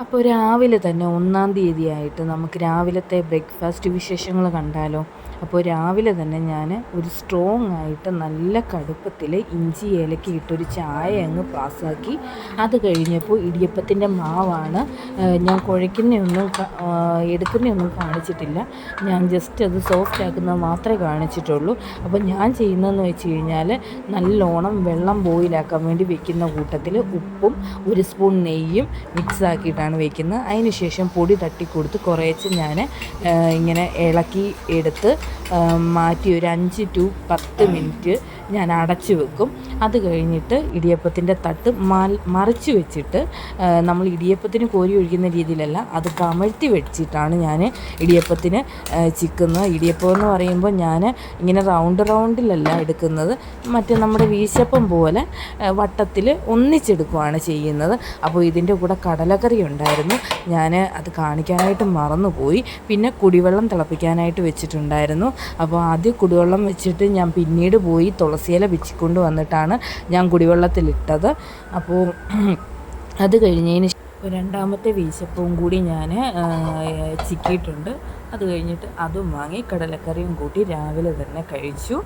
അപ്പോൾ രാവിലെ തന്നെ 1-ാം തീയതിയായിട്ട് നമുക്ക് രാവിലത്തെ ബ്രേക്ക്ഫാസ്റ്റ് വിശേഷങ്ങൾ കണ്ടാലോ? അപ്പോൾ രാവിലെ തന്നെ ഞാൻ ഒരു സ്ട്രോങ് ആയിട്ട് നല്ല കടുപ്പത്തിൽ ഇഞ്ചി ഏലക്ക ഇട്ടൊരു ചായ അങ്ങ് പാസ്സാക്കി. അത് കഴിഞ്ഞപ്പോൾ ഇടിയപ്പത്തിൻ്റെ മാവാണ്. ഞാൻ എടുക്കുന്നതൊന്നും കാണിച്ചിട്ടില്ല. ഞാൻ ജസ്റ്റ് അത് സോഫ്റ്റ് ആക്കുന്നത് മാത്രമേ കാണിച്ചിട്ടുള്ളൂ. അപ്പോൾ ഞാൻ ചെയ്യുന്നതെന്ന് വെച്ച് കഴിഞ്ഞാൽ നല്ലോണം വെള്ളം ബോയിലാക്കാൻ വേണ്ടി വെക്കുന്ന കൂട്ടത്തിൽ ഉപ്പും 1 സ്പൂൺ നെയ്യും മിക്സ് ആക്കിയിട്ടാണ് വയ്ക്കുന്നത്. അതിന് ശേഷം പൊടി തട്ടിക്കൊടുത്ത് കുറേശ്ശെ ഞാൻ ഇങ്ങനെ ഇളക്കി എടുത്ത് മാറ്റി ഒരു 5 to 10 മിനിറ്റ് ഞാൻ അടച്ചു വെക്കും. അത് കഴിഞ്ഞിട്ട് ഇടിയപ്പത്തിൻ്റെ തട്ട് മറിച്ച് വെച്ചിട്ട് നമ്മൾ ഇടിയപ്പത്തിന് കോരി ഒഴിക്കുന്ന രീതിയിലല്ല, അത് കമഴ്ത്തി വെച്ചിട്ടാണ് ഞാൻ ഇടിയപ്പത്തിന് ചിക്കുന്നത്. ഇടിയപ്പം എന്ന് പറയുമ്പോൾ ഞാൻ ഇങ്ങനെ റൗണ്ടിലല്ല എടുക്കുന്നത്, മറ്റേ നമ്മുടെ വീശപ്പം പോലെ വട്ടത്തിൽ ഒന്നിച്ചെടുക്കുകയാണ് ചെയ്യുന്നത്. അപ്പോൾ ഇതിൻ്റെ കൂടെ കടലക്കറി ഉണ്ടായിരുന്നു, ഞാൻ അത് കാണിക്കാനായിട്ട് മറന്നുപോയി. പിന്നെ കുടിവെള്ളം തിളപ്പിക്കാനായിട്ട് വെച്ചിട്ടുണ്ടായിരുന്നു. അപ്പോൾ ആദ്യം കുടിവെള്ളം വെച്ചിട്ട് ഞാൻ പിന്നീട് പോയി തുളസിയില പിച്ചിക്കൊണ്ട് വന്നിട്ടാണ് ഞാൻ കുടിവെള്ളത്തിലിട്ടത്. അപ്പോൾ അത് കഴിഞ്ഞതിന് രണ്ടാമത്തെ വീശപ്പവും കൂടി ഞാൻ ചിക്കിയിട്ടുണ്ട്. അത് കഴിഞ്ഞിട്ട് അതും വാങ്ങി കടലക്കറിയും കൂട്ടി രാവിലെ തന്നെ കഴിച്ചു.